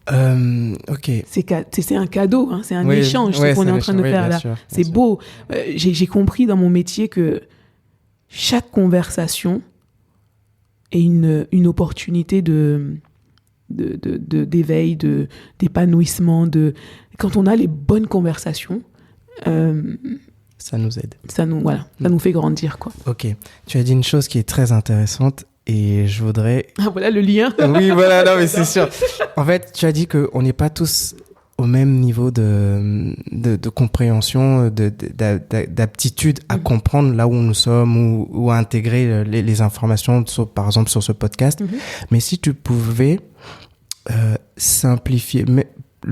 Ok. C'est un cadeau, hein, c'est un échange ce qu'on est en train de faire là. Sûr, c'est beau. J'ai compris dans mon métier que chaque conversation est une opportunité d'éveil, d'épanouissement. Quand on a les bonnes conversations, ça nous aide. Ça nous fait grandir, quoi. Ok. Tu as dit une chose qui est très intéressante et je voudrais... Ah, voilà le lien. Oui, voilà, non, mais c'est sûr. En fait, tu as dit qu'on n'est pas tous au même niveau de compréhension, d'aptitude à comprendre là où nous sommes ou à intégrer les informations, par exemple, sur ce podcast. Mm-hmm. Mais si tu pouvais le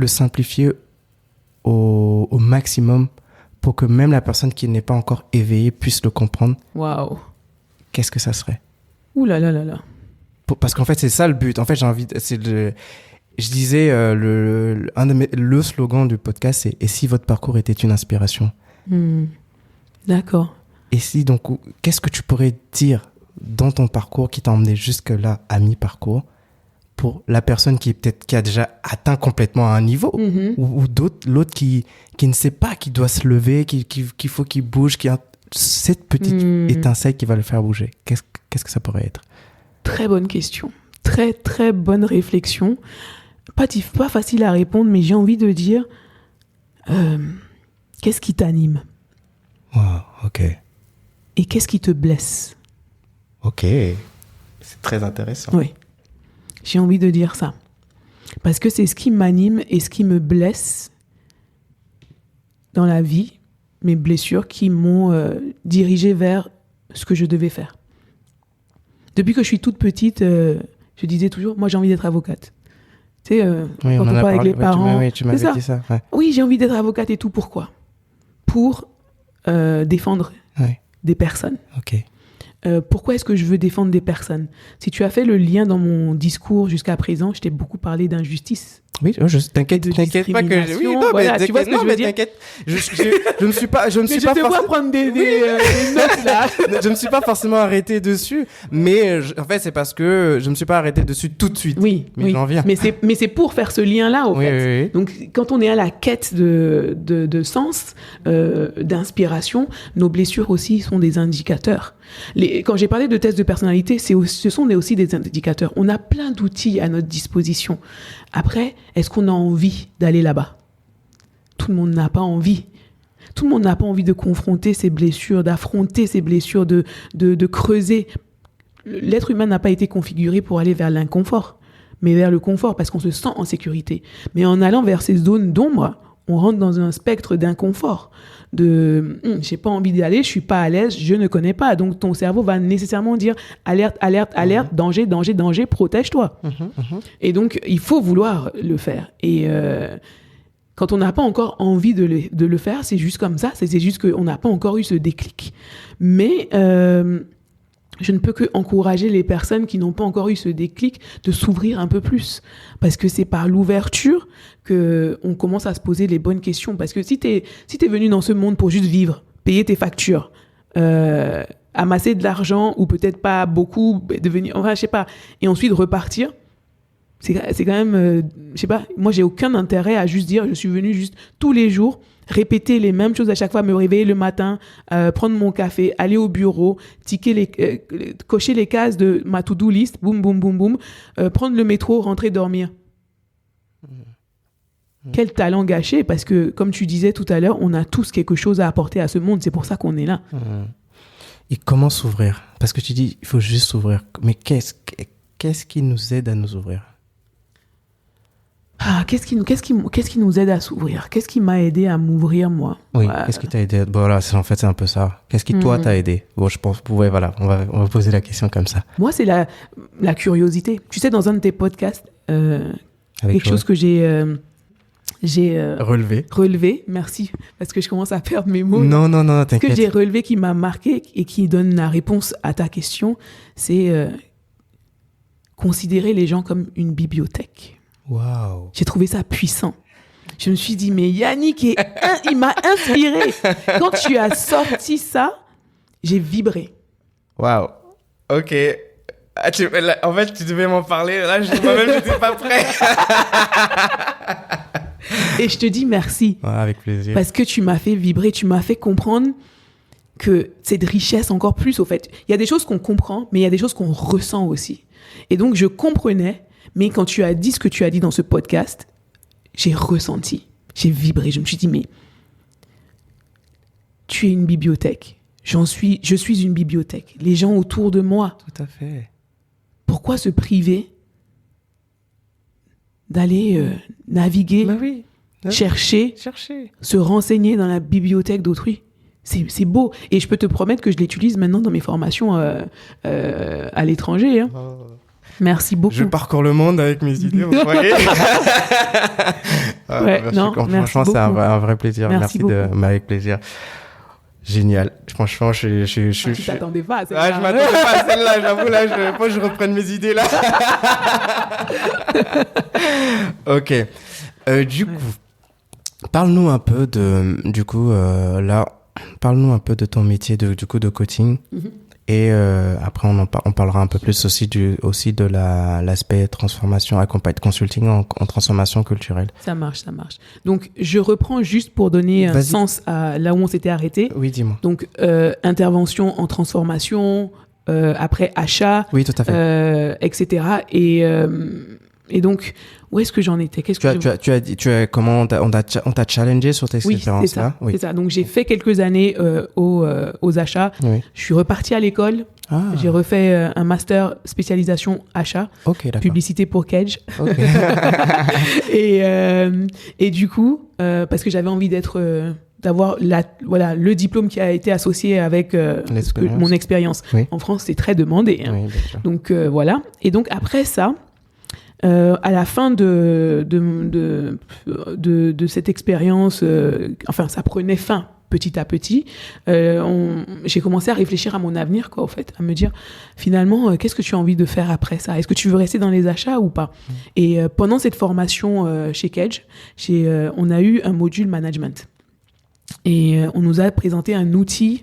simplifier au maximum pour que même la personne qui n'est pas encore éveillée puisse le comprendre, waouh, qu'est-ce que ça serait? Ouh là là là là. Parce qu'en fait, c'est ça le but. En fait, je disais, le slogan du podcast, c'est « Et si votre parcours était une inspiration ?» D'accord. Et si, donc, qu'est-ce que tu pourrais dire dans ton parcours qui t'a emmené jusque-là à mi-parcours pour la personne qui a déjà atteint complètement un niveau ou l'autre qui ne sait pas, qui doit se lever, qu'il faut qu'il bouge, qui a cette petite étincelle qui va le faire bouger. Qu'est-ce que ça pourrait être? Très bonne question. Très, très bonne réflexion. Pas facile à répondre, mais j'ai envie de dire qu'est-ce qui t'anime? Wow, ok. Et qu'est-ce qui te blesse? Ok. C'est très intéressant. Oui. J'ai envie de dire ça. Parce que c'est ce qui m'anime et ce qui me blesse dans la vie, mes blessures qui m'ont dirigée vers ce que je devais faire. Depuis que je suis toute petite, je disais toujours, moi j'ai envie d'être avocate. Tu sais, quand on parle avec les parents, tu m'avais dit ça. Ouais. Oui, j'ai envie d'être avocate et tout. Pourquoi? Pour défendre des personnes. Ok. Pourquoi est-ce que je veux défendre des personnes? Si tu as fait le lien dans mon discours jusqu'à présent, je t'ai beaucoup parlé d'injustice. Oui, t'inquiète pas que... Oui, non, voilà, mais tu vois ce que je veux dire. T'inquiète, je ne suis pas... Je te vois prendre des notes, là. Je ne me suis pas forcément arrêté dessus, mais en fait, c'est parce que je ne me suis pas arrêté dessus tout de suite. Oui, mais j'en viens. Mais c'est pour faire ce lien-là, au fait. Oui. Donc, quand on est à la quête de sens, d'inspiration, nos blessures aussi sont des indicateurs. Quand j'ai parlé de tests de personnalité, ce sont aussi des indicateurs. On a plein d'outils à notre disposition. Après, est-ce qu'on a envie d'aller là-bas? Tout le monde n'a pas envie. Tout le monde n'a pas envie de confronter ses blessures, d'affronter ses blessures, de creuser. L'être humain n'a pas été configuré pour aller vers l'inconfort, mais vers le confort, parce qu'on se sent en sécurité. Mais en allant vers ces zones d'ombre, on rentre dans un spectre d'inconfort. J'ai pas envie d'y aller, je suis pas à l'aise, je ne connais pas. Donc ton cerveau va nécessairement dire alerte, alerte, alerte, danger, danger, danger, protège-toi. Et donc il faut vouloir le faire. Et quand on n'a pas encore envie de le faire, c'est juste comme ça, c'est juste qu'on n'a pas encore eu ce déclic. Mais je ne peux que encourager les personnes qui n'ont pas encore eu ce déclic de s'ouvrir un peu plus. Parce que c'est par l'ouverture qu'on commence à se poser les bonnes questions. Parce que si t'es venu dans ce monde pour juste vivre, payer tes factures, amasser de l'argent ou peut-être pas beaucoup, devenir, enfin je sais pas, et ensuite repartir, c'est quand même, je sais pas, moi j'ai aucun intérêt à juste dire je suis venu juste tous les jours répéter les mêmes choses à chaque fois, me réveiller le matin, prendre mon café, aller au bureau, cocher les cases de ma to-do list, boum, boum, boum, boum, prendre le métro, rentrer, dormir. Quel talent gâché, parce que, comme tu disais tout à l'heure, on a tous quelque chose à apporter à ce monde, c'est pour ça qu'on est là. Et comment s'ouvrir? Parce que tu dis, il faut juste s'ouvrir. Mais qu'est-ce qui nous aide à nous ouvrir? Qu'est-ce qui nous aide à s'ouvrir? Qu'est-ce qui m'a aidé à m'ouvrir, moi? Oui, qu'est-ce qui t'a aidé? Bon, voilà, en fait, c'est un peu ça. Qu'est-ce qui, toi, t'a aidé? Bon, je pense, voilà, on va poser la question comme ça. Moi, c'est la curiosité. Tu sais, dans un de tes podcasts, quelque chose que j'ai relevé, merci, parce que je commence à perdre mes mots. Non, t'inquiète. Ce que j'ai relevé qui m'a marqué et qui donne la réponse à ta question, c'est considérer les gens comme une bibliothèque. Wow. J'ai trouvé ça puissant. Je me suis dit, mais Yannick, il m'a inspiré. Quand tu as sorti ça, j'ai vibré. Wow. Ok. En fait, tu devais m'en parler. Là, moi-même, j'étais pas prêt. Et je te dis merci. Ouais, avec plaisir. Parce que tu m'as fait vibrer, tu m'as fait comprendre que c'est de richesse encore plus, au fait. Il y a des choses qu'on comprend, mais il y a des choses qu'on ressent aussi. Et donc, je comprenais, mais quand tu as dit ce que tu as dit dans ce podcast, j'ai ressenti, j'ai vibré. Je me suis dit, mais tu es une bibliothèque. Je suis une bibliothèque. Les gens autour de moi. Tout à fait. Pourquoi se priver d'aller naviguer, chercher, se renseigner dans la bibliothèque d'autrui? C'est beau. Et je peux te promettre que je l'utilise maintenant dans mes formations à l'étranger. Hein. Oh. Merci beaucoup. Je parcours le monde avec mes idées, vous voyez. Franchement, c'est un vrai plaisir. Merci avec plaisir. Génial. Franchement, tu t'attendais pas à celle-là. Je m'attendais pas à celle-là. J'avoue, là, faut que je reprenne mes idées, là. Ok. Du coup, parle-nous un peu parle-nous un peu de ton métier de coaching. Mm-hmm. Et après, on parlera un peu plus aussi de l'aspect transformation, consulting en transformation culturelle. Ça marche. Donc, je reprends juste pour donner un sens à là où on s'était arrêté. Oui, dis-moi. Donc, intervention en transformation, après achat, oui, tout à fait. etc. Et donc, où est-ce que j'en étais? Comment on t'a challengé sur tes expériences-là? Oui, c'est ça. Donc, j'ai fait quelques années aux achats. Oui. Je suis repartie à l'école. Ah. J'ai refait un master spécialisation achat, publicité pour Kedge. Okay. et du coup, parce que j'avais envie d'avoir le diplôme qui a été associé avec mon expérience. Oui. En France, c'est très demandé. Hein. Oui, bien sûr. Donc, voilà. Et donc, après ça, à la fin de cette expérience, ça prenait fin petit à petit, j'ai commencé à réfléchir à mon avenir, quoi, au fait, à me dire, finalement, qu'est-ce que tu as envie de faire après ça? Est-ce que tu veux rester dans les achats ou pas? Et pendant cette formation chez Kedge, on a eu un module management. Et on nous a présenté un outil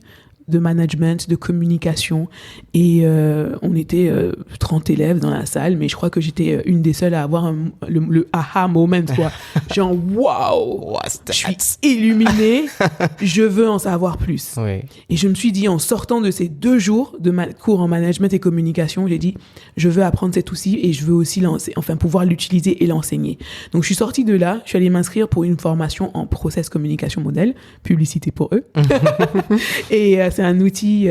de management, de communication. Et on était 30 élèves dans la salle, mais je crois que j'étais une des seules à avoir le aha moment, quoi. Genre, waouh, je suis illuminée, je veux en savoir plus. Oui. Et je me suis dit, en sortant de ces 2 jours de cours en management et communication, j'ai dit, je veux apprendre cet outil et je veux aussi pouvoir l'utiliser et l'enseigner. Donc, je suis sortie de là, je suis allée m'inscrire pour une formation en process communication modèle, publicité pour eux. Et c'est un outil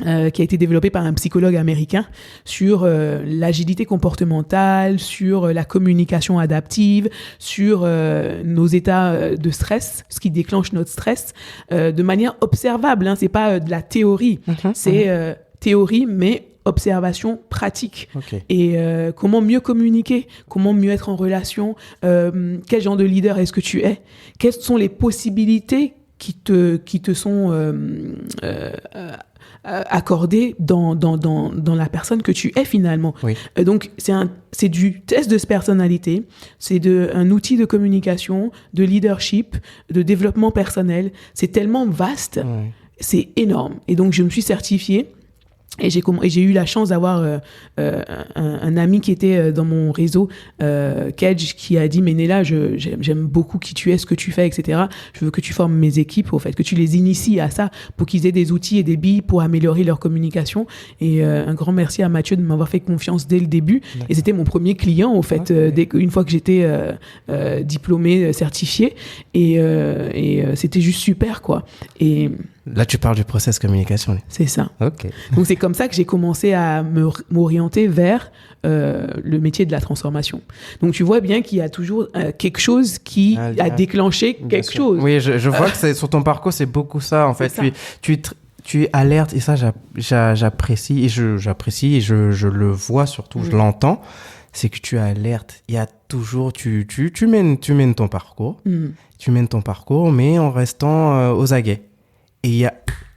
qui a été développé par un psychologue américain sur l'agilité comportementale, sur la communication adaptive, sur nos états de stress, ce qui déclenche notre stress, de manière observable. Hein, c'est pas de la théorie, c'est théorie, mais observation pratique. Okay. Et comment mieux communiquer, comment mieux être en relation, quel genre de leader est-ce que tu es, quelles sont les possibilités qui te sont accordées dans la personne que tu es finalement. Oui. Donc, c'est du test de personnalité, c'est un outil de communication, de leadership, de développement personnel. C'est tellement vaste, c'est énorme. Et donc, je me suis certifiée. Et j'ai eu la chance d'avoir un ami qui était dans mon réseau, Kedge, qui a dit, mais Nella, j'aime beaucoup qui tu es, ce que tu fais, etc. Je veux que tu formes mes équipes, au fait, que tu les inities à ça pour qu'ils aient des outils et des billes pour améliorer leur communication. Et un grand merci à Mathieu de m'avoir fait confiance dès le début. D'accord. Et c'était mon premier client, au fait, une fois que j'étais diplômée, certifiée. Et c'était juste super, quoi. Et là, tu parles du process communication. C'est ça. Okay. Donc, c'est comme ça que j'ai commencé à m'orienter vers le métier de la transformation. Donc, tu vois bien qu'il y a toujours quelque chose qui a déclenché quelque chose. Oui, je vois que sur ton parcours, c'est beaucoup ça. En fait, tu es alerte et ça, j'apprécie et je le vois surtout, je l'entends. C'est que tu es alerte. Il y a toujours, tu mènes ton parcours. Tu mènes ton parcours, mais en restant aux aguets. Et il y a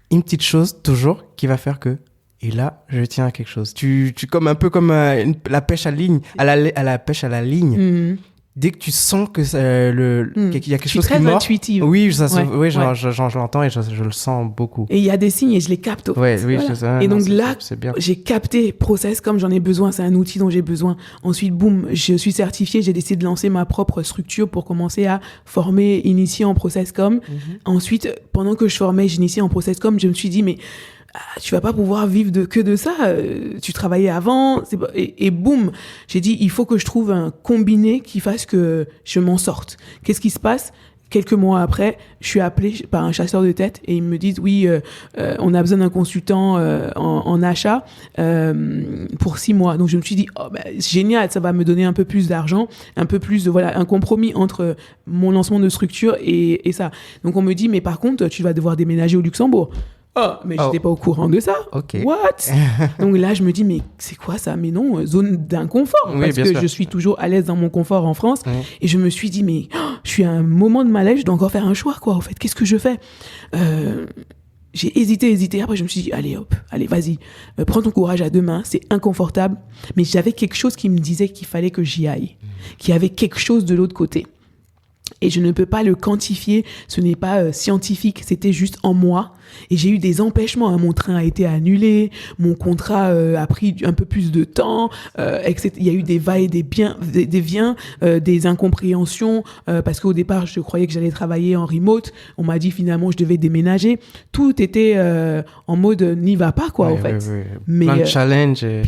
une petite chose toujours qui va faire que, et là, je tiens à quelque chose. Tu un peu comme la pêche à ligne, à la pêche à la ligne. dès que tu sens que qu'il y a quelque chose qui est très mord, intuitive. oui, ça, Ouais, oui, ouais. je l'entends et je le sens beaucoup. Et il y a des signes et je les capte. Ouais, oui, Voilà. c'est ça. Et Non, donc là, c'est bien. j'ai capté Process comme j'en ai besoin. C'est un outil dont j'ai besoin. Ensuite, boum, je suis certifiée. J'ai décidé de lancer ma propre structure pour commencer à former, initier en Processcom. Ensuite, pendant que je formais, j'initiais en Processcom, je me suis dit, mais tu vas pas pouvoir vivre que de ça. Tu travaillais avant. Et boum, j'ai dit, il faut que je trouve un combiné qui fasse que je m'en sorte. Qu'est-ce qui se passe ? Quelques mois après, je suis appelée par un chasseur de tête et ils me disent oui, on a besoin d'un consultant en achat pour 6 mois. Donc je me suis dit génial, ça va me donner un peu plus d'argent, un peu plus de un compromis entre mon lancement de structure et ça. Donc on me dit mais par contre tu vas devoir déménager au Luxembourg. Mais j'étais pas au courant de ça. Okay. What? Donc là, je me dis, mais c'est quoi ça? Mais non, zone d'inconfort. Oui, parce que je suis toujours à l'aise dans mon confort en France. Et je me suis dit, mais je suis à un moment de malaise, je dois encore faire un choix, quoi. En fait, qu'est-ce que je fais? J'ai hésité. Après, je me suis dit, allez, vas-y. Prends ton courage à deux mains. C'est inconfortable. Mais j'avais quelque chose qui me disait qu'il fallait que j'y aille. Qu'il y avait quelque chose de l'autre côté. Et je ne peux pas le quantifier, ce n'est pas scientifique, c'était juste en moi. Et j'ai eu des empêchements, mon train a été annulé, mon contrat a pris un peu plus de temps, etc. Il y a eu des va-et des viens, des incompréhensions, parce qu'au départ, je croyais que j'allais travailler en remote. On m'a dit finalement, je devais déménager. Tout était en mode n'y va pas, quoi, en fait. Oui. Mais, plein de challenges et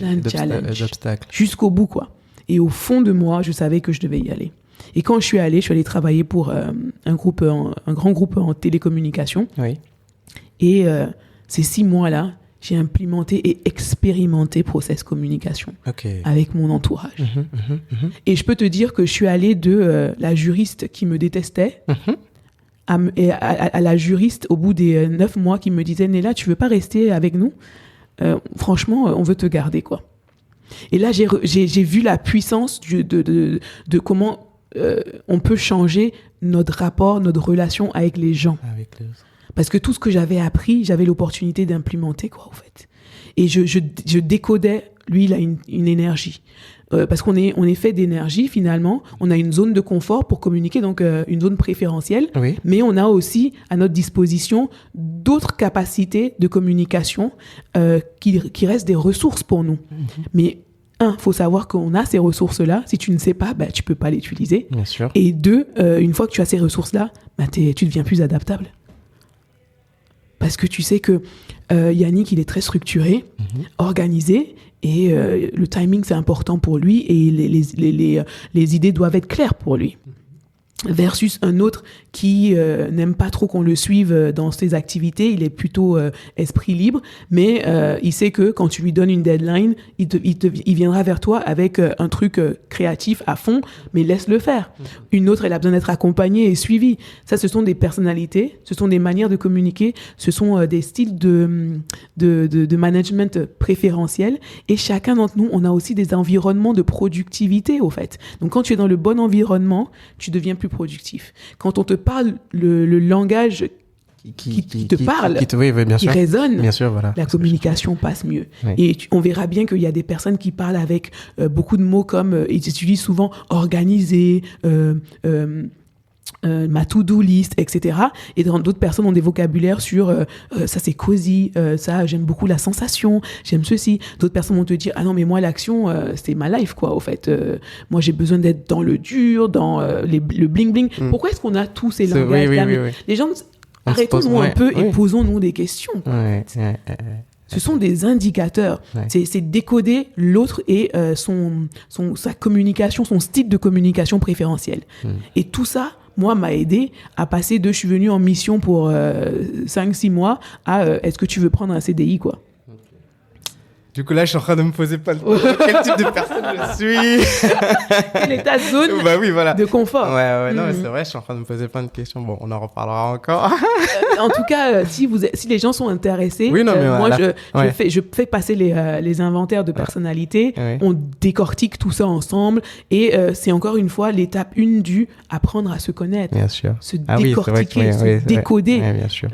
d'obstacles. Jusqu'au bout, quoi. Et au fond de moi, je savais que je devais y aller. Et quand je suis allée travailler pour un grand groupe en télécommunication. Oui. Et ces 6 mois-là, j'ai implémenté et expérimenté Process Communication avec mon entourage. Et je peux te dire que je suis allée de la juriste qui me détestait à la juriste au bout des 9 mois qui me disait « Néla, tu veux pas rester avec nous ? Franchement, on veut te garder, quoi. » Et là, j'ai vu la puissance de comment on peut changer notre rapport, notre relation avec les gens. Parce que tout ce que j'avais appris, j'avais l'opportunité d'implémenter, quoi, en fait. Et je décodais, lui, il a une énergie. Parce qu'on est fait d'énergie, finalement. On a une zone de confort pour communiquer, donc une zone préférentielle. Oui. Mais on a aussi, à notre disposition, d'autres capacités de communication qui restent des ressources pour nous. Mais faut savoir qu'on a ces ressources-là. Si tu ne sais pas, tu peux pas l'utiliser. Bien sûr. Et 2, une fois que tu as ces ressources-là, tu deviens plus adaptable. Parce que tu sais que Yannick, il est très structuré, organisé, et le timing, c'est important pour lui, et les idées doivent être claires pour lui. Versus un autre qui n'aime pas trop qu'on le suive dans ses activités, il est plutôt esprit libre, mais il sait que quand tu lui donnes une deadline, il viendra vers toi avec un truc créatif à fond, mais laisse-le faire. Une autre, elle a besoin d'être accompagnée et suivie. Ça, ce sont des personnalités, ce sont des manières de communiquer, ce sont des styles de management préférentiels, et chacun d'entre nous, on a aussi des environnements de productivité, au fait. Donc quand tu es dans le bon environnement, tu deviens plus productif. Quand on te parle le langage qui te parle, qui résonne, bien sûr, voilà, la communication passe mieux. Oui. Et on verra bien qu'il y a des personnes qui parlent avec beaucoup de mots comme, ils utilisent souvent organiser, ma to-do list, etc. Et d'autres personnes ont des vocabulaires sur ça c'est cosy, ça j'aime beaucoup la sensation, j'aime ceci. D'autres personnes vont te dire ah non mais moi l'action c'est ma life quoi au fait. Moi j'ai besoin d'être dans le dur, dans le bling bling. Pourquoi est-ce qu'on a tous ces langages là? Oui. Les gens arrêtons-nous un peu et posons-nous des questions. Ce sont des indicateurs. C'est décoder l'autre et sa communication, son style de communication préférentiel. Et tout ça, moi, m'a aidé à passer je suis venu en mission pour 5-6 mois à est-ce que tu veux prendre un CDI, quoi. Du coup, là, je suis en train de me poser pas quel type de personne je suis. Quelle est ta zone de confort? Non, mais c'est vrai, je suis en train de me poser plein de questions. Bon, on en reparlera encore. En tout cas, si les gens sont intéressés, je fais passer les inventaires de personnalité, on décortique tout ça ensemble, et c'est encore une fois l'étape 1 du apprendre à se connaître. Bien sûr. Se décortiquer, se décoder. Bien sûr.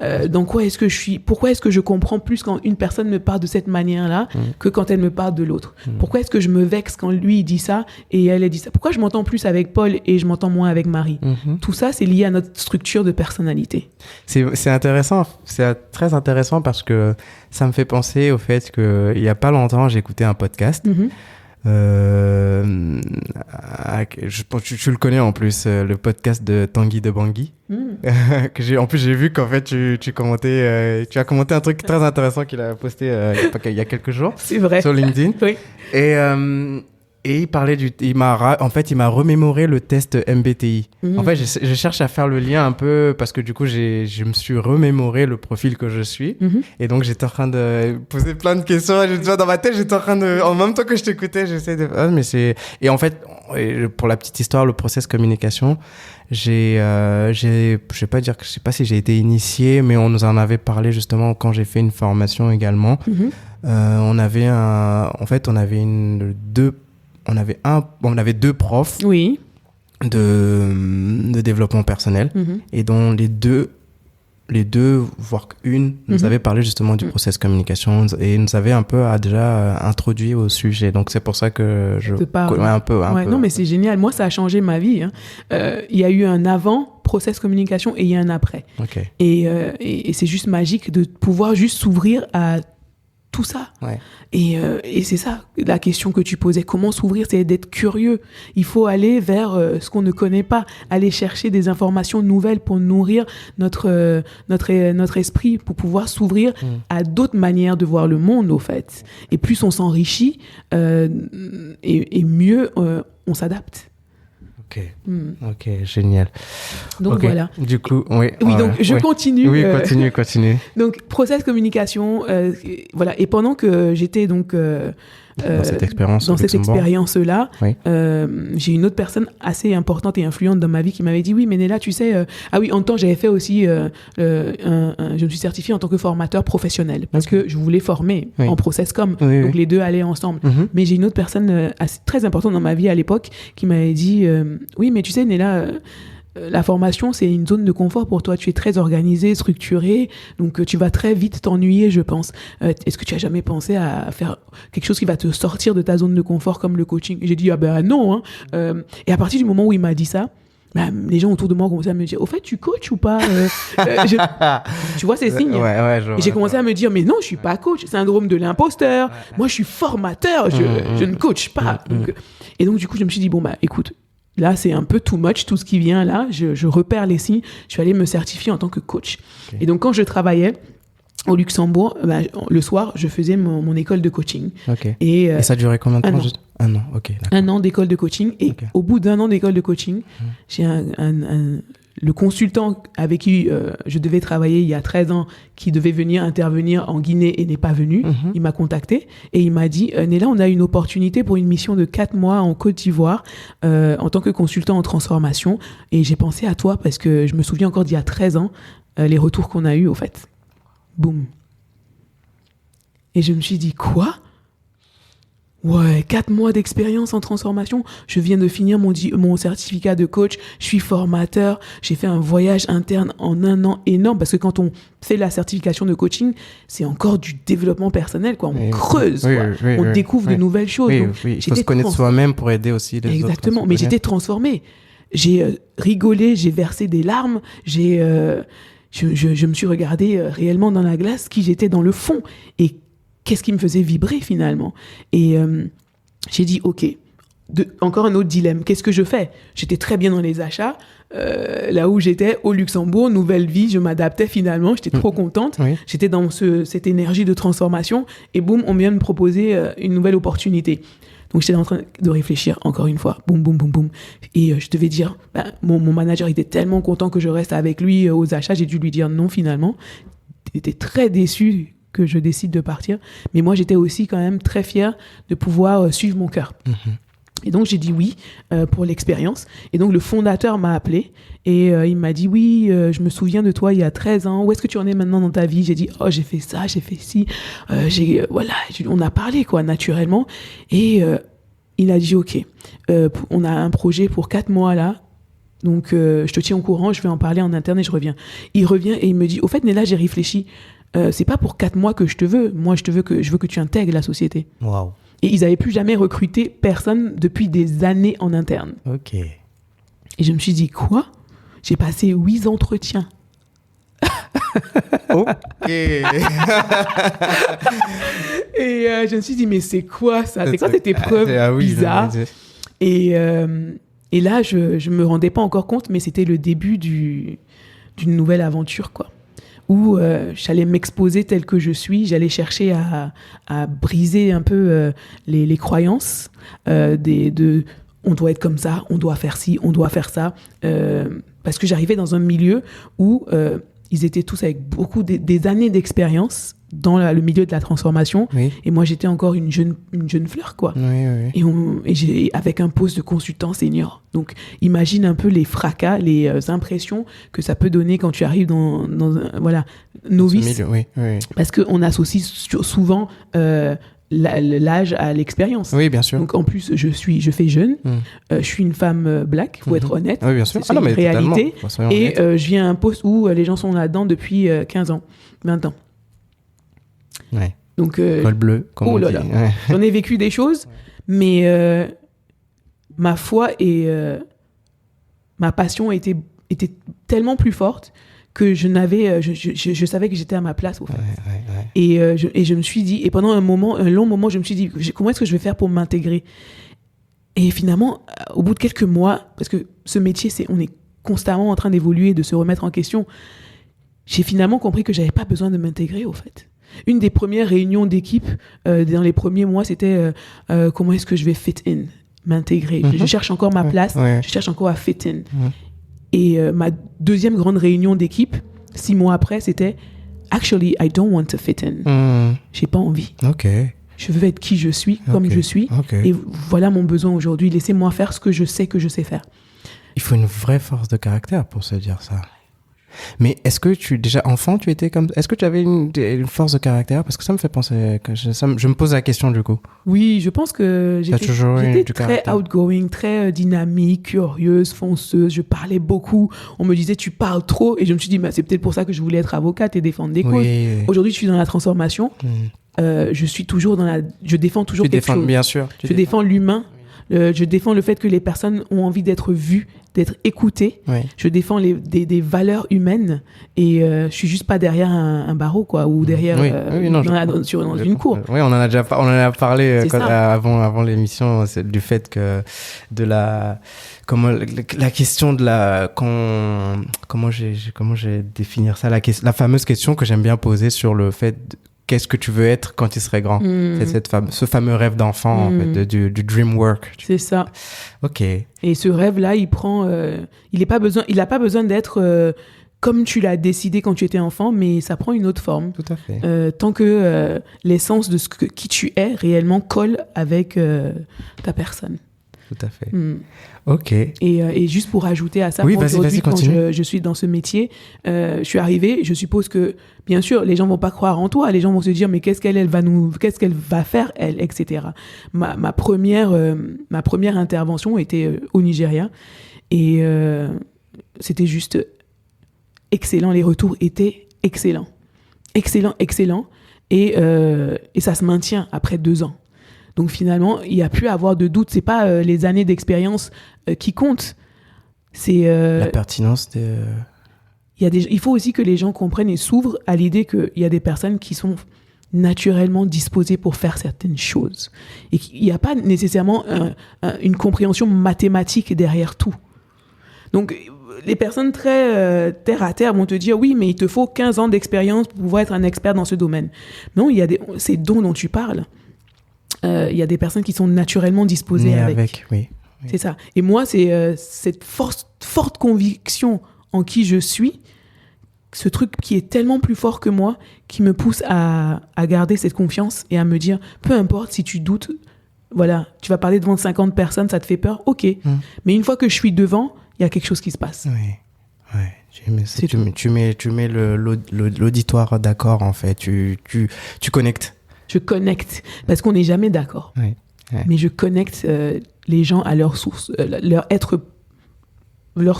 Pourquoi est-ce que je comprends plus quand une personne me parle de cette manière-là? que quand elle me parle de l'autre. Pourquoi est-ce que je me vexe quand lui il dit ça et elle dit ça? Pourquoi je m'entends plus avec Paul et je m'entends moins avec Marie? Tout ça, c'est lié à notre structure de personnalité. C'est intéressant, c'est très intéressant parce que ça me fait penser au fait qu'il y a pas longtemps, j'ai écouté un podcast. Je pense que tu le connais en plus, le podcast de Tanguy de Bangui. En plus, j'ai vu qu'en fait, tu commentais, tu as commenté un truc très intéressant qu'il a posté il y a quelques jours. C'est vrai. Sur LinkedIn. Oui. Et il parlait il m'a remémoré le test MBTI. En fait, je cherche à faire le lien un peu parce que du coup, je me suis remémoré le profil que je suis. Et donc, j'étais en train de poser plein de questions. Dans ma tête, j'étais en train de, en même temps que je t'écoutais, j'essaie de, et en fait, pour la petite histoire, le process communication, je vais pas dire que, je sais pas si j'ai été initié, mais on nous en avait parlé justement quand j'ai fait une formation également. On avait deux profs de développement personnel et dont les deux voire une nous avait parlé justement du process communication et nous avait un peu déjà introduit au sujet, donc c'est pour ça que je connais un peu. Non mais c'est génial, moi ça a changé ma vie, hein. Il y a eu un avant process communication et il y a un après. Et c'est juste magique de pouvoir juste s'ouvrir à tout ça. Et c'est ça la question que tu posais, comment s'ouvrir, c'est d'être curieux. Il faut aller vers ce qu'on ne connaît pas, aller chercher des informations nouvelles pour nourrir notre esprit, pour pouvoir s'ouvrir à d'autres manières de voir le monde, au fait. Et plus on s'enrichit et mieux on s'adapte. Ok, génial. Donc voilà. Du coup, donc je continue. Oui, continue. Donc process communication, voilà. Et pendant que j'étais donc dans cette expérience-là, j'ai une autre personne assez importante et influente dans ma vie qui m'avait dit, oui, mais Néla, tu sais, en même temps, j'avais fait aussi, je me suis certifiée en tant que formateur professionnel parce que je voulais former en process com, donc les deux allaient ensemble. Mais j'ai une autre personne très importante dans ma vie à l'époque qui m'avait dit, oui, mais tu sais, Néla, la formation, c'est une zone de confort pour toi. Tu es très organisé, structuré, donc tu vas très vite t'ennuyer, je pense. Est-ce que tu as jamais pensé à faire quelque chose qui va te sortir de ta zone de confort comme le coaching? Et j'ai dit, non. Et à partir du moment où il m'a dit ça, les gens autour de moi ont commencé à me dire, au fait, tu coaches ou pas? Tu vois ces signes? Et j'ai commencé à me dire, mais non, je suis pas coach. Syndrome de l'imposteur. Moi, je suis formateur. Je ne coach pas. Et donc, du coup, je me suis dit, écoute, là, c'est un peu too much, tout ce qui vient là. Je repère les signes. Je suis allée me certifier en tant que coach. Et donc, quand je travaillais au Luxembourg, le soir, je faisais mon école de coaching. Et ça durait combien de temps? Un an. Un an d'école de coaching. Et au bout d'un an d'école de coaching, j'ai le consultant avec qui je devais travailler il y a 13 ans, qui devait venir intervenir en Guinée et n'est pas venu, il m'a contacté et il m'a dit, Néla, on a une opportunité pour une mission de 4 mois en Côte d'Ivoire en tant que consultant en transformation, et j'ai pensé à toi parce que je me souviens encore d'il y a 13 ans, les retours qu'on a eus au fait. Boum. Et je me suis dit, quoi ? 4 mois d'expérience en transformation. Je viens de finir mon certificat de coach. Je suis formateur. J'ai fait un voyage interne en 1 an énorme parce que quand on fait la certification de coaching, c'est encore du développement personnel, quoi. On creuse, on découvre de nouvelles choses. Donc, il faut se connaître soi-même pour aider aussi les autres. Exactement. Mais j'étais transformée. J'ai rigolé, j'ai versé des larmes, je me suis regardée réellement dans la glace, qui j'étais dans le fond et qu'est-ce qui me faisait vibrer finalement. Et j'ai dit, ok, encore un autre dilemme, qu'est-ce que je fais? J'étais très bien dans les achats, là où j'étais au Luxembourg, nouvelle vie, je m'adaptais finalement, j'étais trop contente, j'étais dans cette énergie de transformation et boum, on vient de me proposer une nouvelle opportunité. Donc j'étais en train de réfléchir encore une fois, boum, boum, boum, boum. Et je devais dire, mon manager était tellement content que je reste avec lui aux achats, j'ai dû lui dire non finalement. Il était très déçu que je décide de partir. Mais moi, j'étais aussi quand même très fière de pouvoir suivre mon cœur. Et donc, j'ai dit oui pour l'expérience. Et donc, le fondateur m'a appelé et il m'a dit, oui, je me souviens de toi il y a 13 ans. Où est-ce que tu en es maintenant dans ta vie? J'ai dit, j'ai fait ça, j'ai fait ci. On a parlé, quoi, naturellement. Et il a dit, ok, on a un projet pour 4 mois là. Donc, je te tiens au courant, je vais en parler en interne et je reviens. Il revient et il me dit, au fait, Néla, j'ai réfléchi. c'est pas pour 4 mois que je te veux. Moi, je veux que tu intègres la société. Waouh. Et ils n'avaient plus jamais recruté personne depuis des années en interne. Ok. Et je me suis dit, quoi ? J'ai passé 8 entretiens. Ok. Et je me suis dit, mais c'est quoi ça ? C'est quoi cette épreuve bizarre ? Et là, je me rendais pas encore compte, mais c'était le début d'une nouvelle aventure, quoi. Où j'allais m'exposer tel que je suis, j'allais chercher à briser un peu les croyances on doit être comme ça, on doit faire ci, on doit faire ça, parce que j'arrivais dans un milieu où ils étaient tous avec beaucoup des années d'expérience dans le milieu de la transformation, oui. Et moi j'étais encore une jeune fleur, quoi. Oui. Et j'ai avec un poste de consultant senior. Donc imagine un peu les fracas, les impressions que ça peut donner quand tu arrives dans un novice. Oui. Parce qu'on associe souvent l'âge à l'expérience. Oui, bien sûr. Donc en plus je fais jeune, je suis une femme black, faut être honnête. Oui, bien sûr. C'est une réalité. Et je viens à un poste où les gens sont là-dedans depuis 15 ans, 20 ans. Ouais. Donc col bleu, comme on dit. Ouais. J'en ai vécu des choses, mais ma foi et ma passion étaient tellement plus fortes que je savais que j'étais à ma place, au fait. Ouais. Et je me suis dit, et pendant un long moment, je me suis dit, comment est-ce que je vais faire pour m'intégrer ? Et finalement, au bout de quelques mois, parce que ce métier, on est constamment en train d'évoluer, de se remettre en question, j'ai finalement compris que j'avais pas besoin de m'intégrer, au fait. Une des premières réunions d'équipe dans les premiers mois, c'était comment est-ce que je vais fit in, m'intégrer. Je cherche encore ma place, je cherche encore à fit in. Et ma deuxième grande réunion d'équipe, 6 mois après, c'était actually I don't want to fit in. J'ai pas envie. Ok. Je veux être qui je suis, comme je suis. Et voilà mon besoin aujourd'hui. Laissez-moi faire ce que je sais faire. Il faut une vraie force de caractère pour se dire ça. Mais est-ce que déjà enfant, tu étais comme... Est-ce que tu avais une force de caractère ? Parce que ça me fait penser... je me pose la question du coup. Oui, je pense que j'étais très caractère. Outgoing, très dynamique, curieuse, fonceuse. Je parlais beaucoup. On me disait, tu parles trop. Et je me suis dit, c'est peut-être pour ça que je voulais être avocate et défendre des causes. Oui. Aujourd'hui, je suis dans la transformation. Je suis toujours je défends toujours quelque chose. Bien sûr. Je défends l'humain. Je défends le fait que les personnes ont envie d'être vues, d'être écoutées. Oui. Je défends des valeurs humaines et je suis juste pas derrière un barreau, quoi, ou derrière dans une cour. Oui, on en a parlé avant l'émission, du fait que la question de comment j'ai définir ça, la fameuse question que j'aime bien poser sur le fait qu'est-ce que tu veux être quand tu serais grand? C'est ce fameux rêve d'enfant, en fait, du dream work. C'est ça. Ok. Et ce rêve-là, il a pas besoin d'être comme tu l'as décidé quand tu étais enfant, mais ça prend une autre forme. Tout à fait. Tant que l'essence de qui tu es réellement colle avec ta personne. Tout à fait. Ok. Et juste pour ajouter à ça, oui, aujourd'hui, quand continue. je suis dans ce métier, je suis arrivée, je suppose que, bien sûr, les gens vont pas croire en toi, les gens vont se dire, mais qu'est-ce qu'elle va faire, elle, etc. Ma première intervention était au Nigeria, et c'était juste excellent, les retours étaient excellents. Excellent, et ça se maintient après 2 ans. Donc finalement, il n'y a plus à avoir de doute. C'est pas les années d'expérience qui comptent. C'est la pertinence de... Il faut aussi que les gens comprennent et s'ouvrent à l'idée qu'il y a des personnes qui sont naturellement disposées pour faire certaines choses. Et qu'il n'y a pas nécessairement une compréhension mathématique derrière tout. Donc les personnes très terre à terre vont te dire oui, mais il te faut 15 ans d'expérience pour pouvoir être un expert dans ce domaine. Non, ces dons dont tu parles. Il y a des personnes qui sont naturellement disposées avec. Oui. C'est ça. Et moi, c'est cette forte conviction en qui je suis, ce truc qui est tellement plus fort que moi, qui me pousse à garder cette confiance et à me dire, peu importe si tu doutes, voilà, tu vas parler devant 50 personnes, ça te fait peur, ok. Mais une fois que je suis devant, il y a quelque chose qui se passe. Oui. Tu mets l'auditoire d'accord, en fait. Tu connectes. Je connecte, parce qu'on n'est jamais d'accord. Oui. Mais je connecte les gens à leur source, leur être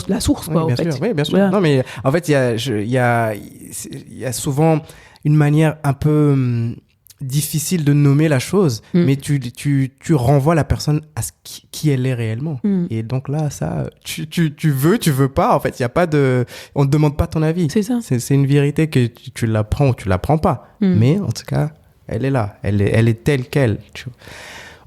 la source, quoi, oui, en fait. sûr, oui, bien sûr. Voilà. Non, mais en fait, il y a souvent une manière un peu difficile de nommer la chose, mais tu renvoies la personne à qui elle est réellement. Et donc là, ça, tu veux pas. En fait, il y a pas de, on te demande pas ton avis. C'est ça. C'est une vérité que tu la prends ou tu la prends pas. Mais en tout cas, elle est là. Elle est telle qu'elle.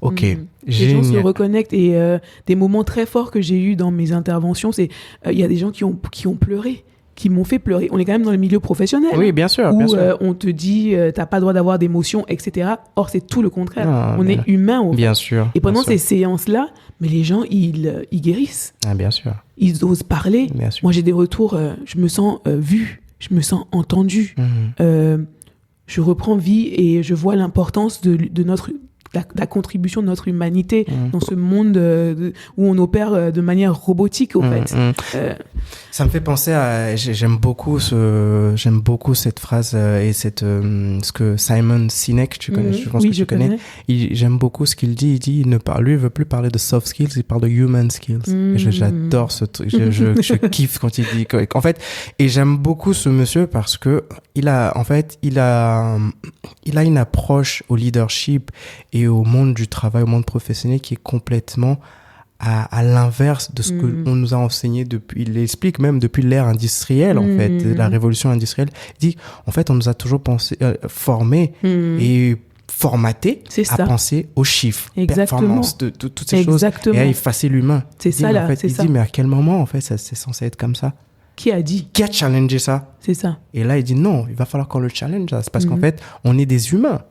Ok. Les gens se reconnectent et des moments très forts que j'ai eus dans mes interventions, c'est il y a des gens qui ont pleuré, qui m'ont fait pleurer. On est quand même dans le milieu professionnel. Oui, bien sûr. Où bien sûr. on te dit t'as pas le droit d'avoir d'émotions, etc. Or, c'est tout le contraire. Non, on est humain. Bien sûr. Et pendant bien ces sûr. séances-là, mais les gens, ils guérissent. Ah, bien sûr. Ils osent parler. Bien sûr. Moi, j'ai des retours, je me sens vue, je me sens entendue. Je reprends vie et je vois l'importance de notre... La contribution de notre humanité dans ce monde où on opère de manière robotique, au fait. Ça me fait penser à... J'aime beaucoup cette phrase et ce que Simon Sinek, tu connais, je pense que tu connais. J'aime beaucoup ce qu'il dit. Lui, il veut plus parler de soft skills, il parle de human skills. Et j'adore ce truc. Je kiffe quand il dit... En fait, et j'aime beaucoup ce monsieur parce que il a une approche au leadership et au monde du travail, au monde professionnel qui est complètement à l'inverse de ce que on nous a enseigné depuis, il l'explique même depuis l'ère industrielle, en fait, la révolution industrielle. Il dit, en fait, on nous a toujours formés et formatés à penser aux chiffres, performance, de toutes ces choses, et à effacer l'humain. C'est ça, là. En fait, il dit, mais à quel moment, en fait, c'est censé être comme ça? Qui a dit? Qui a challengé ça? C'est ça. Et là, il dit, non, il va falloir qu'on le challenge. C'est parce qu'en fait, on est des humains.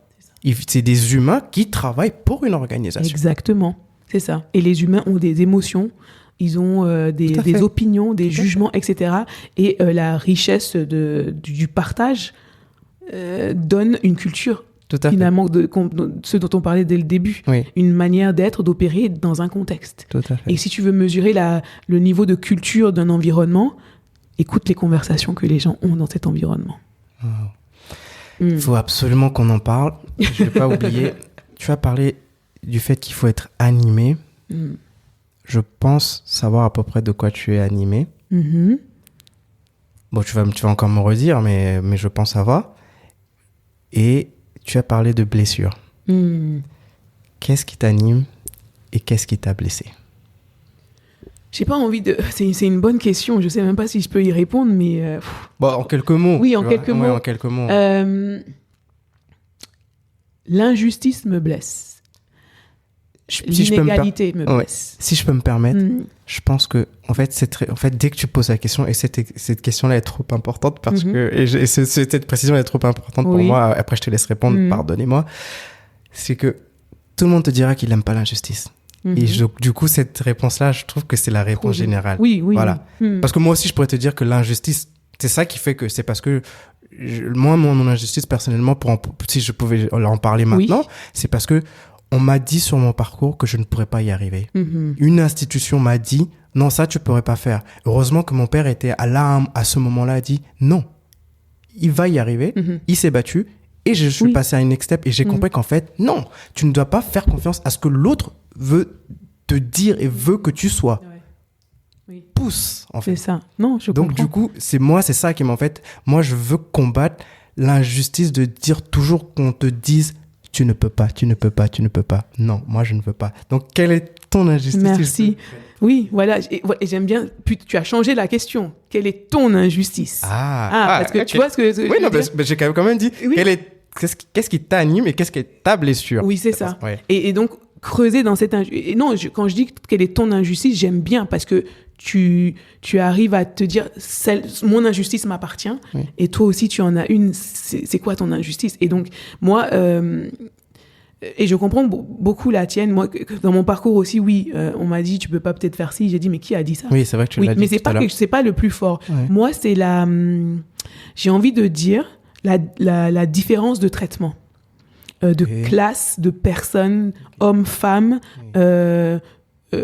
C'est des humains qui travaillent pour une organisation. Exactement, c'est ça. Et les humains ont des émotions, ils ont des opinions, des jugements, etc. Et la richesse du partage donne une culture, finalement, ce dont on parlait dès le début. Oui. Une manière d'être, d'opérer dans un contexte. Tout à fait. Et si tu veux mesurer le niveau de culture d'un environnement, écoute les conversations que les gens ont dans cet environnement. Wow. Il faut absolument qu'on en parle. Je ne vais pas oublier. Tu as parlé du fait qu'il faut être animé. Je pense savoir à peu près de quoi tu es animé. Bon, tu vas encore me redire, mais je pense savoir. Et tu as parlé de blessures. Qu'est-ce qui t'anime et qu'est-ce qui t'a blessé? J'ai pas envie de... C'est une bonne question. Je sais même pas si je peux y répondre, mais... Bon, en quelques mots. Oui, en quelques mots. Ouais, en quelques mots. L'injustice me blesse. L'inégalité me blesse. Si je peux me permettre, je pense que, en fait, dès que tu poses la question, et cette question-là est trop importante parce que... cette précision est trop importante pour moi. Après, je te laisse répondre, pardonnez-moi. C'est que tout le monde te dira qu'il n'aime pas l'injustice. Et du coup, cette réponse-là, je trouve que c'est la réponse générale. Oui. Voilà. Parce que moi aussi, je pourrais te dire que l'injustice, c'est ça qui fait que c'est parce que moi, mon injustice, personnellement, si je pouvais en parler maintenant, c'est parce que on m'a dit sur mon parcours que je ne pourrais pas y arriver. Une institution m'a dit, non, ça, tu pourrais pas faire. Heureusement que mon père était à ce moment-là, a dit, non, il va y arriver. Il s'est battu. Et je suis passé à une next step et j'ai compris qu'en fait, non, tu ne dois pas faire confiance à ce que l'autre veut te dire et veut que tu sois. Pousse, en fait. C'est ça. Non, je comprends. Donc, du coup, c'est ça qui m'en fait. Moi, je veux combattre l'injustice de dire toujours qu'on te dise tu ne peux pas, tu ne peux pas, tu ne peux pas. Non, moi, je ne veux pas. Donc, quelle est ton injustice? Merci. Oui, voilà. Et j'aime bien. Puis, tu as changé la question. Quelle est ton injustice? Parce que tu vois ce que oui, non, mais j'ai quand même dit qu'est-ce qui t'anime et qu'est-ce qui est ta blessure? Oui, c'est ça. Et donc, creuser dans cette injustice. Non, quand je dis quelle est ton injustice, j'aime bien parce que tu arrives à te dire mon injustice m'appartient et toi aussi tu en as une. C'est quoi ton injustice? Et donc, moi... et je comprends beaucoup la tienne. Moi, dans mon parcours aussi, on m'a dit, tu peux pas peut-être faire ci. J'ai dit, mais qui a dit ça? Oui, c'est vrai que tu l'as dit. Mais c'est pas le plus fort. Moi, c'est j'ai envie de dire la différence de traitement, de classe, de personnes, hommes, femmes,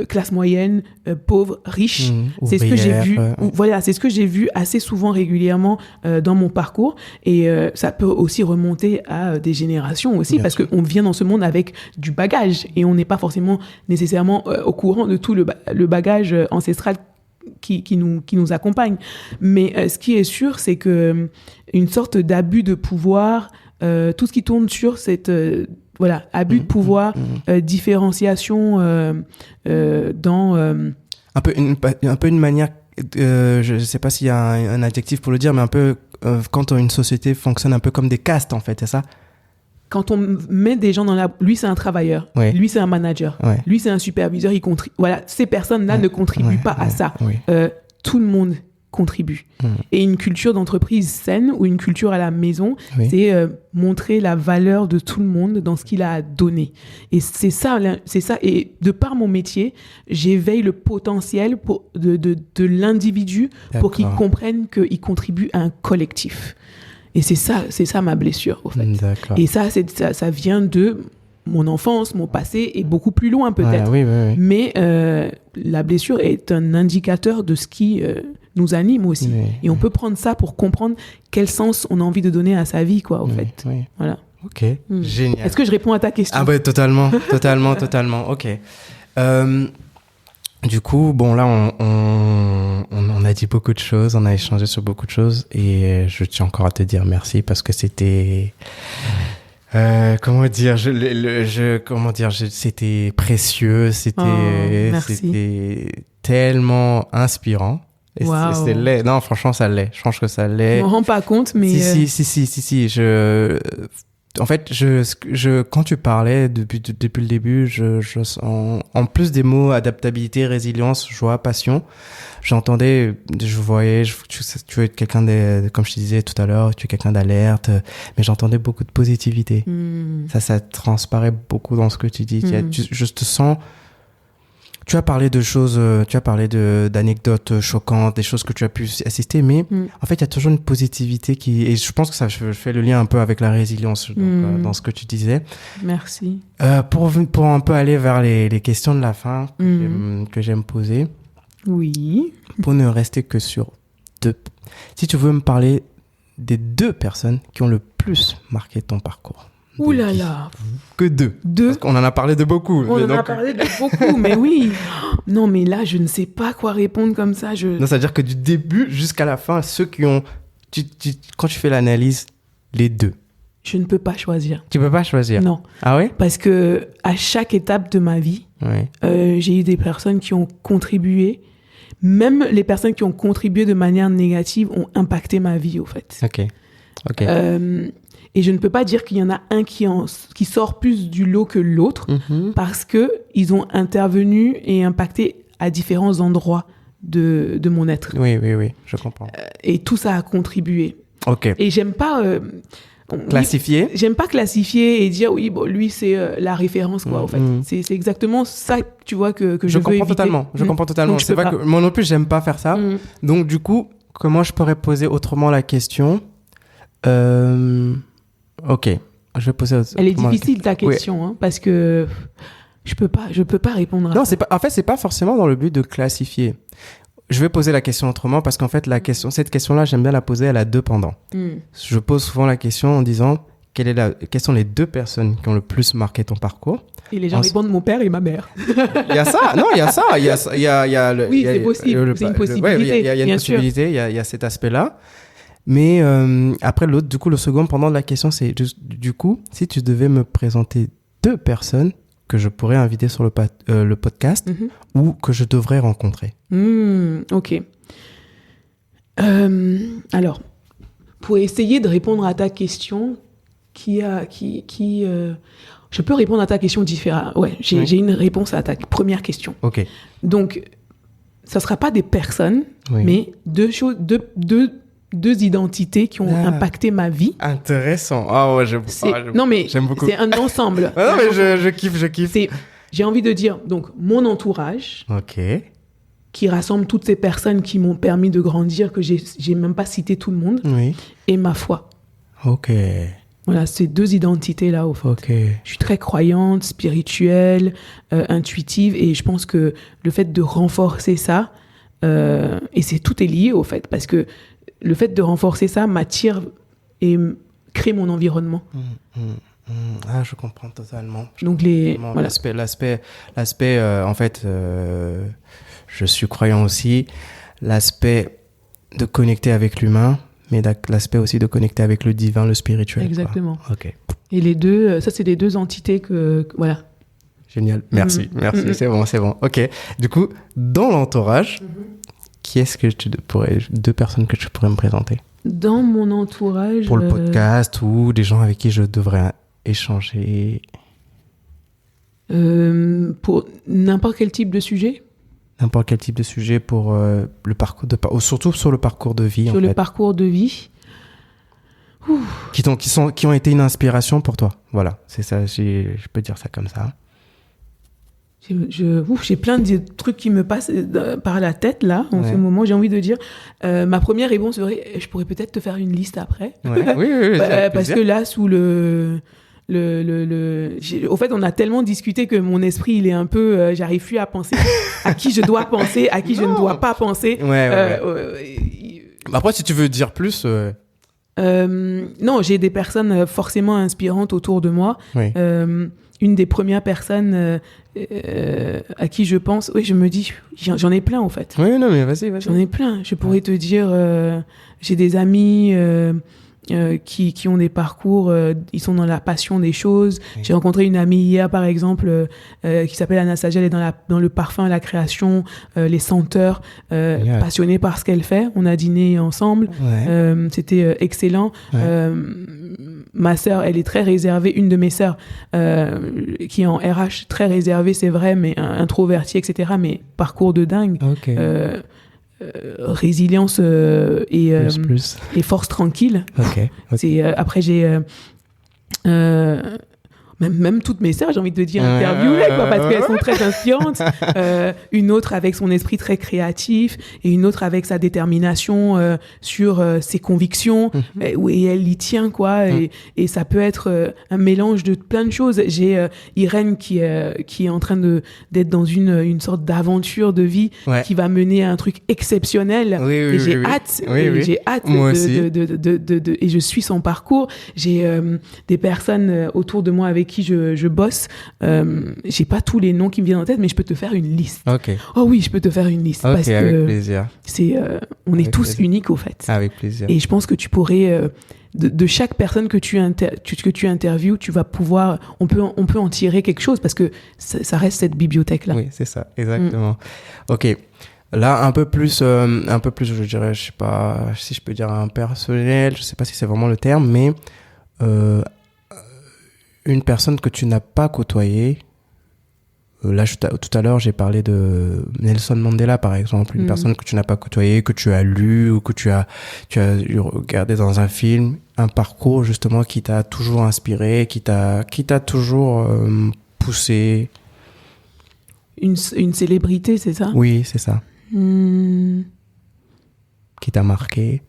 classe moyenne, pauvre, riche. C'est ce que j'ai vu. Voilà, c'est ce que j'ai vu assez souvent, régulièrement dans mon parcours. Et ça peut aussi remonter à des générations aussi, parce qu'on vient dans ce monde avec du bagage et on n'est pas forcément nécessairement au courant de tout le bagage ancestral qui nous accompagnent. Mais ce qui est sûr, c'est que une sorte d'abus de pouvoir, tout ce qui tourne sur cette abus de pouvoir, différenciation dans un peu une manière, je ne sais pas s'il y a un adjectif pour le dire, mais un peu quand une société fonctionne un peu comme des castes, en fait, c'est ça? Quand on met des gens lui c'est un travailleur, ouais. Lui c'est un manager, ouais. Lui c'est un superviseur, voilà, ces personnes-là ne contribuent pas à ça. Ouais. Tout le monde contribue. Et une culture d'entreprise saine ou une culture à la maison, c'est montrer la valeur de tout le monde dans ce qu'il a à donner. Et c'est ça. Et de par mon métier, j'éveille le potentiel de l'individu pour qu'il comprenne qu'il contribue à un collectif. Et c'est ça ma blessure, au fait. D'accord. Et ça vient de mon enfance, mon passé, et beaucoup plus loin peut-être. Oui. Mais la blessure est un indicateur de ce qui nous anime aussi. Et on peut prendre ça pour comprendre quel sens on a envie de donner à sa vie, quoi, au fait. Oui. Voilà. Ok, génial. Est-ce que je réponds à ta question? Ah ouais, totalement. Ok. Du coup, bon, là, on a dit beaucoup de choses, on a échangé sur beaucoup de choses, et je tiens encore à te dire merci parce que c'était... c'était précieux, c'était tellement inspirant. Et c'était laid. Non, franchement, ça l'est. Je pense que ça l'est. Je m'en rends pas compte, mais... Si. En fait, quand tu parlais depuis le début, en plus des mots adaptabilité, résilience, joie, passion, tu es quelqu'un comme je te disais tout à l'heure, tu es quelqu'un d'alerte, mais j'entendais beaucoup de positivité. Ça transparaît beaucoup dans ce que tu dis. Je te sens... Tu as parlé de choses, d'anecdotes choquantes, des choses que tu as pu assister, mais en fait, il y a toujours une positivité et je pense que ça fait le lien un peu avec la résilience dans ce que tu disais. Merci. Pour un peu aller vers les questions de la fin que j'aime poser. Oui. Pour ne rester que sur 2. Si tu veux me parler des 2 personnes qui ont le plus marqué ton parcours. Ouh là là. Que 2. Parce qu'on en a parlé de beaucoup. A parlé de beaucoup, mais oui. Non, mais là, je ne sais pas quoi répondre comme ça. Non, c'est-à-dire que du début jusqu'à la fin, ceux qui ont... quand tu fais l'analyse, les 2. Je ne peux pas choisir. Tu peux pas choisir? Non. Ah ouais? Parce que à chaque étape de ma vie, j'ai eu des personnes qui ont contribué. Même les personnes qui ont contribué de manière négative ont impacté ma vie, au fait. Ok. Et je ne peux pas dire qu'il y en a un qui sort plus du lot que l'autre, parce qu'ils ont intervenu et impacté à différents endroits de mon être. Oui, je comprends. Et tout ça a contribué. Ok. Et j'aime pas... classifier. J'aime pas classifier et dire, oui, bon, lui, c'est la référence, quoi, en fait. C'est exactement ça, tu vois, que je veux éviter. Je comprends totalement. Donc, c'est vrai que moi non plus, j'aime pas faire ça. Donc, du coup, comment je pourrais poser autrement la question? Ok, je vais poser. Elle est difficile ta question, hein, parce que je peux pas répondre à ça. Non, c'est pas forcément dans le but de classifier. Je vais poser la question autrement parce qu'en fait cette question-là, j'aime bien la poser, elle a 2 pendants. Je pose souvent la question en disant quelles sont les 2 personnes qui ont le plus marqué ton parcours. Et les gens répondent mon père et ma mère. Il y a ça, non, il y a ça, il y a oui, c'est possible, c'est une possibilité. Il y a une possibilité, il y a cet aspect-là. Mais après, le second pendant de la question, c'est du coup, si tu devais me présenter 2 personnes que je pourrais inviter sur le podcast ou que je devrais rencontrer. Ok. Alors, pour essayer de répondre à ta question, je peux répondre à ta question différemment. Ouais, j'ai une réponse à ta première question. Ok. Donc, ça sera pas des personnes, mais 2 choses, deux identités qui ont impacté ma vie. Intéressant. Ah ouais, j'aime beaucoup. C'est un ensemble. Non, mais je kiffe. J'ai envie de dire, donc, mon entourage, qui rassemble toutes ces personnes qui m'ont permis de grandir, que j'ai même pas cité tout le monde, et ma foi. Ok. Voilà, ces 2 identités-là, au fait. Ok. Je suis très croyante, spirituelle, intuitive, et je pense que le fait de renforcer ça, et tout est lié, au fait, parce que le fait de renforcer ça m'attire et crée mon environnement. Ah, je comprends totalement. Donc l'aspect, en fait, je suis croyant aussi. l'aspect de connecter avec l'humain, mais l'aspect aussi de connecter avec le divin, le spirituel. Exactement. Quoi. Ok. Et les deux, ça, c'est les deux entités voilà. Génial. Merci. C'est bon. Ok. Du coup, dans l'entourage, qui est-ce que deux personnes que tu pourrais me présenter? Dans mon entourage... Pour le podcast ou des gens avec qui je devrais échanger? Pour n'importe quel type de sujet? N'importe quel type de sujet pour le parcours surtout sur le parcours de vie. Sur le parcours de vie. Qui ont été une inspiration pour toi. Voilà, c'est ça, je peux dire ça comme ça. J'ai plein de trucs qui me passent par la tête là en ce moment. J'ai envie de dire ma première réponse serait je pourrais peut-être te faire une liste après. Ouais. Oui, parce que là sous au fait on a tellement discuté que mon esprit il est un peu j'arrive plus à penser à qui je dois penser, à qui je ne dois pas penser. Après si tu veux dire plus non, j'ai des personnes forcément inspirantes autour de moi. Oui. Une des premières personnes à qui je pense, je me dis, j'en ai plein en fait. Oui, non, mais vas-y. J'en ai plein. Je pourrais te dire, j'ai des amis qui ont des parcours, ils sont dans la passion des choses. Oui. J'ai rencontré une amie hier, par exemple, qui s'appelle Anastasia, elle est dans le parfum, la création, les senteurs, passionnée par ce qu'elle fait. On a dîné ensemble, c'était excellent. Ma sœur, elle est très réservée, une de mes sœurs, qui est en RH, très réservée, c'est vrai, mais introvertie, etc., mais parcours de dingue. Okay. Résilience et force tranquille. Okay. Après, j'ai même toutes mes sœurs, j'ai envie de te dire, interviewées, parce qu'elles sont très inspirantes. Une autre avec son esprit très créatif et une autre avec sa détermination sur ses convictions et elle y tient, quoi. Et ça peut être un mélange de plein de choses. J'ai Irène qui est en train d'être dans une sorte d'aventure de vie qui va mener à un truc exceptionnel. Et j'ai hâte. J'ai hâte et je suis son parcours. J'ai des personnes autour de moi avec qui je bosse. J'ai pas tous les noms qui me viennent en tête, mais je peux te faire une liste. Okay. Oh oui, je peux te faire une liste. Okay, parce avec que plaisir. On est tous uniques, au fait. Avec plaisir. Et je pense que tu pourrais, de chaque personne que tu interviews, tu vas pouvoir, on peut en tirer quelque chose parce que ça reste cette bibliothèque-là. Oui, c'est ça, exactement. Ok. Là, un peu plus, je dirais, je sais pas si je peux dire un personnel, je sais pas si c'est vraiment le terme, mais une personne que tu n'as pas côtoyée. Là, tout à l'heure, j'ai parlé de Nelson Mandela, par exemple, une personne que tu n'as pas côtoyée, que tu as lu ou que tu as regardé dans un film, un parcours justement qui t'a toujours inspiré, qui t'a toujours poussé. Une célébrité, c'est ça? Oui, c'est ça. Qui t'a marqué.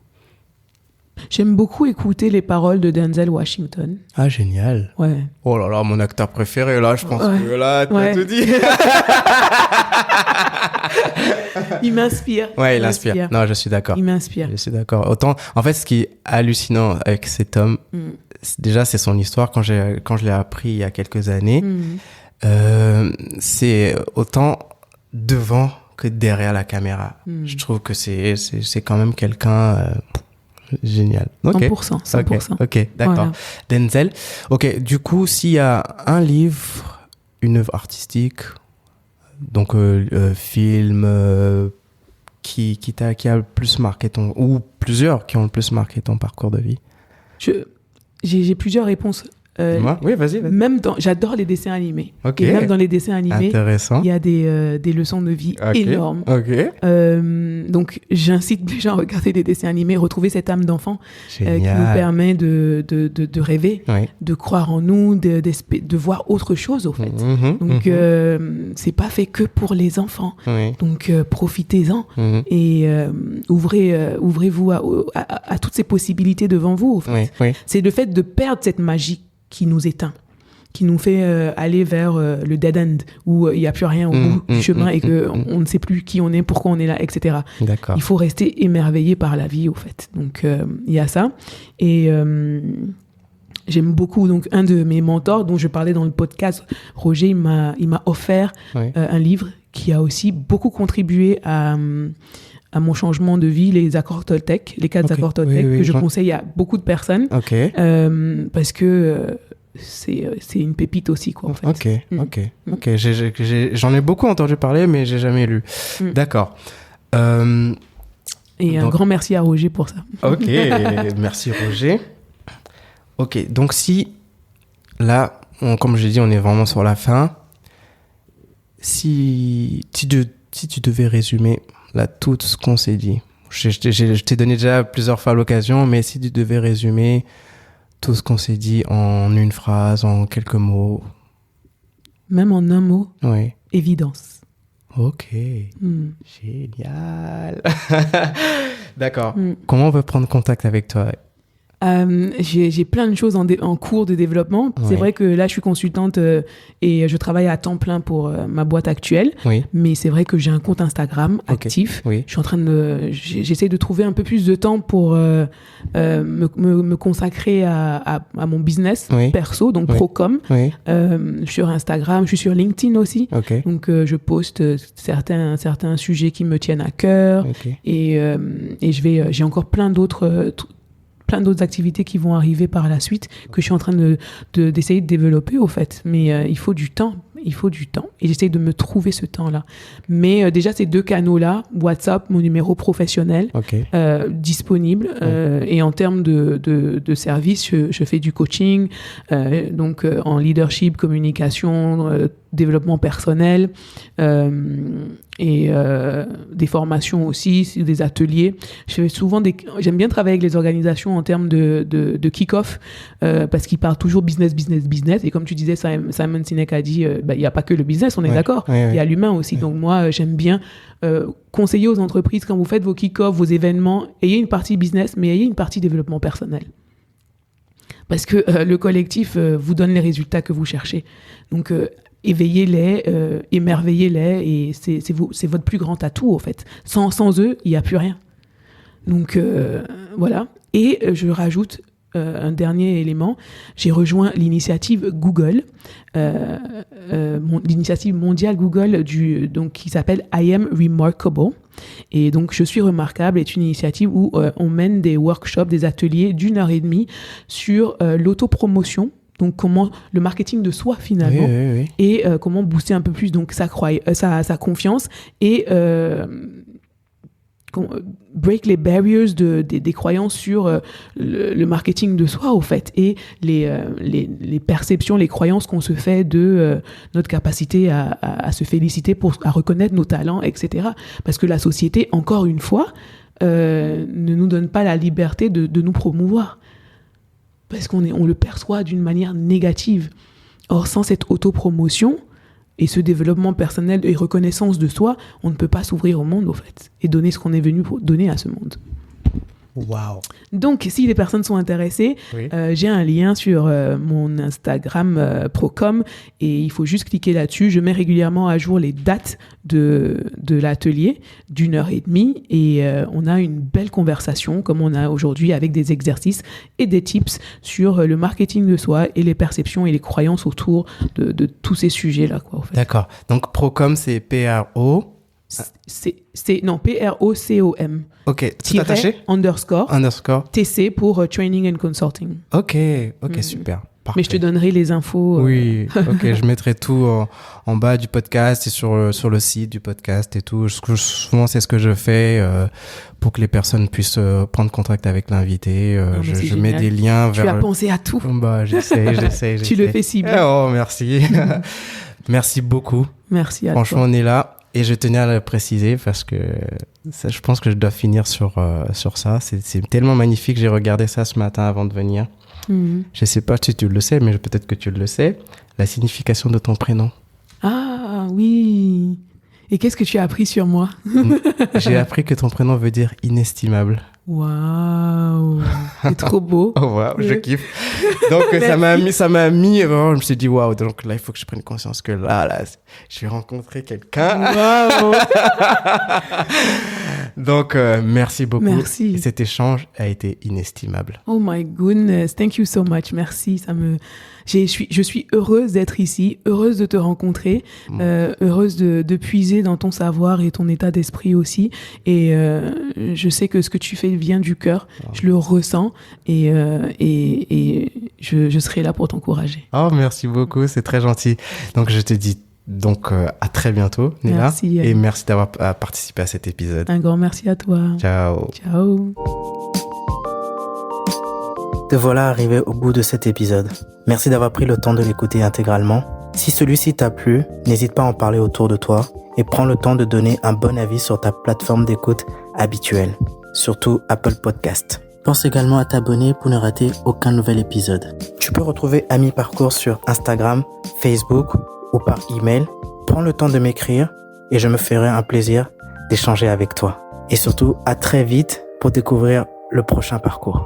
J'aime beaucoup écouter les paroles de Denzel Washington. Ah, génial. Ouais. Oh là là, mon acteur préféré, là, je pense que là, tu as tout dit. Il m'inspire. Ouais, il inspire. Non, je suis d'accord. Il m'inspire. Je suis d'accord. Autant, en fait, ce qui est hallucinant avec cet homme, déjà, c'est son histoire. Quand je l'ai appris il y a quelques années, c'est autant devant que derrière la caméra. Je trouve que c'est quand même quelqu'un... génial. Okay. 100%. Ok, d'accord. Voilà. Denzel. Ok, du coup, s'il y a un livre, une œuvre artistique, donc film, qui a le plus marqué ou plusieurs qui ont le plus marqué ton parcours de vie. J'ai plusieurs réponses. Oui, vas-y. J'adore les dessins animés. Okay. Et même dans les dessins animés, intéressant. Il y a des leçons de vie énormes. Okay. Donc, j'incite les gens à regarder des dessins animés, retrouver cette âme d'enfant qui nous permet de rêver, de croire en nous, de voir autre chose, au fait. Donc, c'est pas fait que pour les enfants. Donc, profitez-en et ouvrez-vous à toutes ces possibilités devant vous, au fait. C'est le fait de perdre cette magie qui nous éteint, qui nous fait aller vers le dead end, où il n'y a plus rien au bout du chemin et qu'on ne sait plus qui on est, pourquoi on est là, etc. D'accord. Il faut rester émerveillé par la vie, au fait. Donc, il y a ça. Et j'aime beaucoup, donc, un de mes mentors, dont je parlais dans le podcast, Roger, il m'a offert un livre qui a aussi beaucoup contribué à à mon changement de vie, les accords Toltec, les 4 accords Toltec, que je conseille à beaucoup de personnes. Parce que c'est une pépite aussi, quoi, en fait. Ok. J'en ai beaucoup entendu parler, mais j'ai jamais lu. D'accord. Et un grand merci à Roger pour ça. Ok, merci Roger. Ok, donc si, là, comme je l'ai dit, on est vraiment sur la fin. Si tu devais résumer là, tout ce qu'on s'est dit, je t'ai donné déjà plusieurs fois l'occasion, mais si tu devais résumer tout ce qu'on s'est dit en une phrase, en quelques mots. Même en un mot. Oui. Évidence. Ok. Génial. D'accord. Comment on peut prendre contact avec toi? J'ai plein de choses en cours de développement. C'est vrai que là, je suis consultante et je travaille à temps plein pour ma boîte actuelle. Mais c'est vrai que j'ai un compte Instagram actif. Je suis en train j'essaie de trouver un peu plus de temps pour me consacrer à mon business perso, donc Procom. Sur Instagram, je suis sur LinkedIn aussi. Donc, je poste certains sujets qui me tiennent à cœur. Et j'ai encore plein d'autres activités qui vont arriver par la suite que je suis en train d'essayer de développer au fait, mais il faut du temps et j'essaye de me trouver ce temps-là, mais déjà ces 2 canaux-là, WhatsApp, mon numéro professionnel, disponible, et en termes de services, je fais du coaching, donc en leadership, communication, développement personnel, et des formations aussi, des ateliers. J'aime bien travailler avec les organisations en termes de kick-off, parce qu'ils parlent toujours business, et comme tu disais, Simon Sinek a dit, il n'y a pas que le business, on est d'accord, il y a l'humain aussi. Donc moi, j'aime bien conseiller aux entreprises, quand vous faites vos kick-off, vos événements, ayez une partie business, mais ayez une partie développement personnel. Parce que le collectif vous donne les résultats que vous cherchez. Donc, éveillez-les, émerveillez-les, et c'est votre plus grand atout, au fait. Sans eux, il n'y a plus rien. Donc, voilà. Et je rajoute un dernier élément. J'ai rejoint l'initiative Google, l'initiative mondiale Google qui s'appelle I Am Remarkable. Et donc, Je suis remarquable est une initiative où on mène des workshops, des ateliers d'1h30 sur l'autopromotion. Donc, comment le marketing de soi, finalement, et comment booster un peu plus donc, sa confiance et break les barriers des croyances sur le marketing de soi, au fait, et les perceptions, les croyances qu'on se fait de notre capacité à se féliciter, à reconnaître nos talents, etc. Parce que la société, encore une fois, ne nous donne pas la liberté de nous promouvoir. Parce qu'on le perçoit d'une manière négative. Or, sans cette autopromotion et ce développement personnel et reconnaissance de soi, on ne peut pas s'ouvrir au monde, au fait, et donner ce qu'on est venu pour donner à ce monde. Wow. Donc, si les personnes sont intéressées, j'ai un lien sur mon Instagram Procom, et il faut juste cliquer là-dessus. Je mets régulièrement à jour les dates de l'atelier d'1h30, et on a une belle conversation comme on a aujourd'hui, avec des exercices et des tips sur le marketing de soi et les perceptions et les croyances autour de tous ces sujets-là, quoi, en fait. D'accord. Donc Procom, c'est P-R-O... Non, P-R-O-C-O-M. Ok, tout attaché ? Underscore. TC pour Training and Consulting. Ok, super. Parfait. Mais je te donnerai les infos. Oui, ok, je mettrai tout en bas du podcast et sur le site du podcast et tout. Souvent, c'est ce que je fais pour que les personnes puissent prendre contact avec l'invité. Je mets des liens vers... Tu as pensé à tout. Bah, j'essaie. Tu le fais si bien. Oh, merci. Merci beaucoup. Merci à toi. Franchement, on est là. Et je tenais à le préciser parce que je pense que je dois finir sur ça. C'est tellement magnifique. J'ai regardé ça ce matin avant de venir. Je sais pas si tu le sais, mais peut-être que tu le sais. La signification de ton prénom. Ah oui. Et qu'est-ce que tu as appris sur moi ? J'ai appris que ton prénom veut dire inestimable. Waouh, c'est trop beau. Oh waouh, je kiffe. Donc ça m'a mis vraiment, je me suis dit waouh, donc là il faut que je prenne conscience que là je vais rencontrer quelqu'un. Waouh. Donc, merci beaucoup. Merci. Cet échange a été inestimable. Oh my goodness, thank you so much. Merci. Je suis heureuse d'être ici, heureuse de te rencontrer, heureuse de puiser dans ton savoir et ton état d'esprit aussi. Et je sais que ce que tu fais vient du cœur. Je le ressens et je serai là pour t'encourager. Oh, merci beaucoup. C'est très gentil. Donc, je te dis à très bientôt, Nella. Merci. Et merci d'avoir participé à cet épisode. Un grand merci à toi. Ciao. Ciao. Te voilà arrivé au bout de cet épisode. Merci d'avoir pris le temps de l'écouter intégralement. Si celui-ci t'a plu, n'hésite pas à en parler autour de toi et prends le temps de donner un bon avis sur ta plateforme d'écoute habituelle, surtout Apple Podcast. Pense également à t'abonner pour ne rater aucun nouvel épisode. Tu peux retrouver Ami Parcours sur Instagram, Facebook ou par email. Prends le temps de m'écrire et je me ferai un plaisir d'échanger avec toi. Et surtout, à très vite pour découvrir le prochain parcours.